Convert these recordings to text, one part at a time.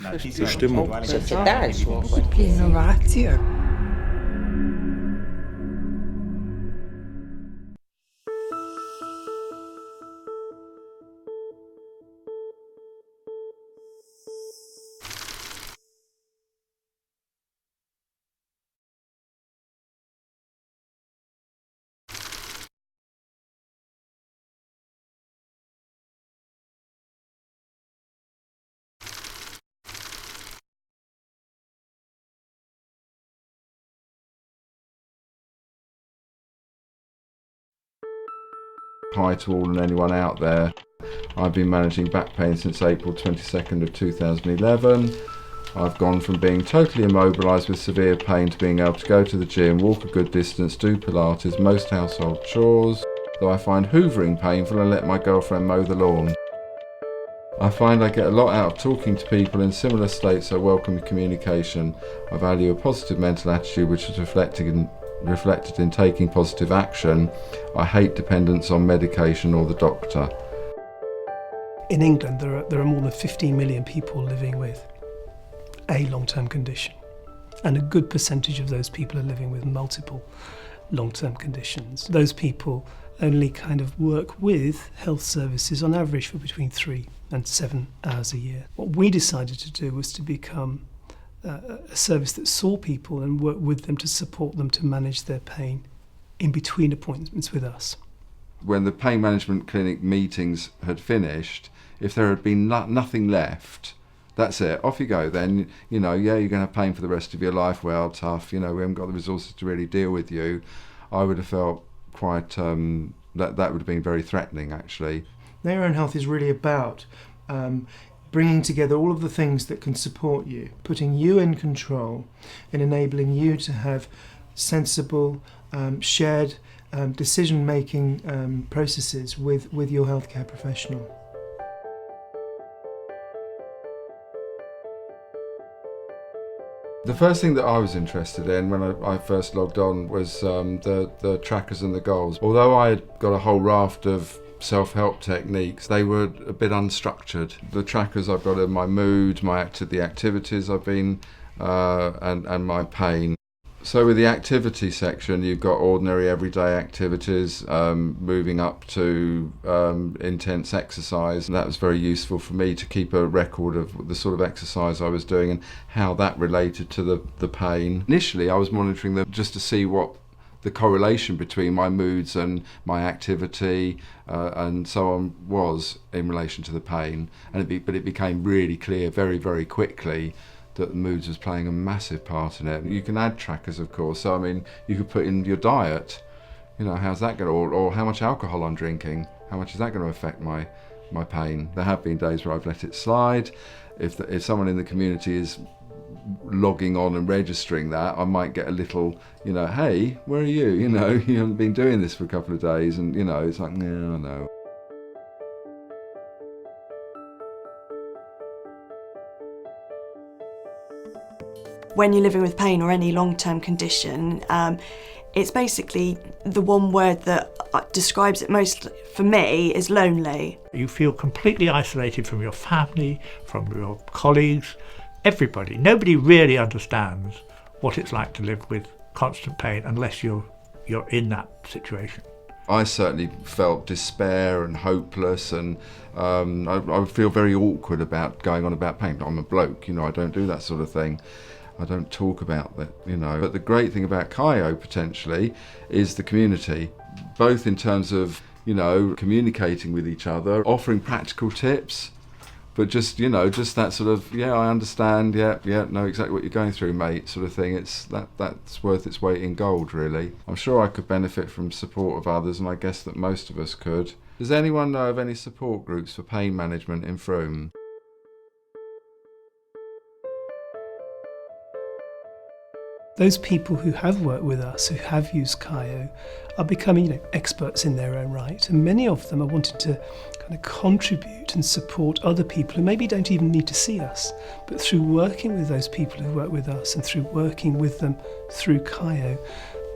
Bestimmung. Sociedade. Innovatie. Hi to all and anyone out there. I've been managing back pain since April 22nd of 2011. I've gone from being totally immobilised with severe pain to being able to go to the gym, walk a good distance, do Pilates, most household chores, though I find hoovering painful and let my girlfriend mow the lawn. I find I get a lot out of talking to people in similar states, so welcome communication. I value a positive mental attitude which is reflected in taking positive action. I hate dependence on medication or the doctor. In England, there are more than 15 million people living with a long-term condition, and a good percentage of those people are living with multiple long-term conditions. Those people only kind of work with health services on average for between 3 and 7 hours a year. What we decided to do was to become a service that saw people and worked with them to support them to manage their pain in between appointments with us. When the pain management clinic meetings had finished, if there had been nothing left, that's it, off you go then. You're going to have pain for the rest of your life, well, tough, we haven't got the resources to really deal with you. I would have felt quite, that would have been very threatening actually. Their Own Health is really about bringing together all of the things that can support you, putting you in control and enabling you to have sensible, shared decision-making processes with your healthcare professional. The first thing that I was interested in when I first logged on was the trackers and the goals. Although I had got a whole raft of self-help techniques, they were a bit unstructured. The trackers I've got are my mood, the activities I've been, and my pain. So with the activity section, you've got ordinary everyday activities, moving up to intense exercise. And that was very useful for me to keep a record of the sort of exercise I was doing and how that related to the pain. Initially, I was monitoring them just to see what the correlation between my moods and my activity and so on was in relation to the pain. But it became really clear very, very quickly that the moods was playing a massive part in it. You can add trackers, of course. So, you could put in your diet. How's that going to, or how much alcohol I'm drinking. How much is that going to affect my pain? There have been days where I've let it slide. If someone in the community is logging on and registering that, I might get a little, hey, where are you? You haven't been doing this for a couple of days, and it's like, no, no. When you're living with pain or any long-term condition, it's basically the one word that describes it most for me is lonely. You feel completely isolated from your family, from your colleagues, everybody. Nobody really understands what it's like to live with constant pain unless you're in that situation. I certainly felt despair and hopeless, and I would feel very awkward about going on about pain. I'm a bloke, I don't do that sort of thing. I don't talk about that, But the great thing about KYOH potentially is the community, both in terms of, communicating with each other, offering practical tips, but just that sort of, I understand, know exactly what you're going through, mate, sort of thing. That's worth its weight in gold, really. I'm sure I could benefit from support of others, and I guess that most of us could. Does anyone know of any support groups for pain management in Frome? Those people who have worked with us, who have used KYOH, are becoming experts in their own right, and many of them are wanting to kind of contribute and support other people who maybe don't even need to see us, but through working with those people who work with us and through working with them through KYOH,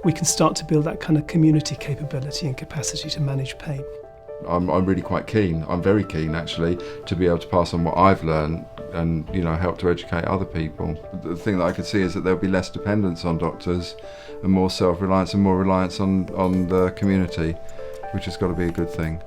we can start to build that kind of community capability and capacity to manage pain. I'm really quite keen, I'm very keen actually, to be able to pass on what I've learned and help to educate other people. The thing that I could see is that there'll be less dependence on doctors and more self-reliance and more reliance on the community, which has got to be a good thing.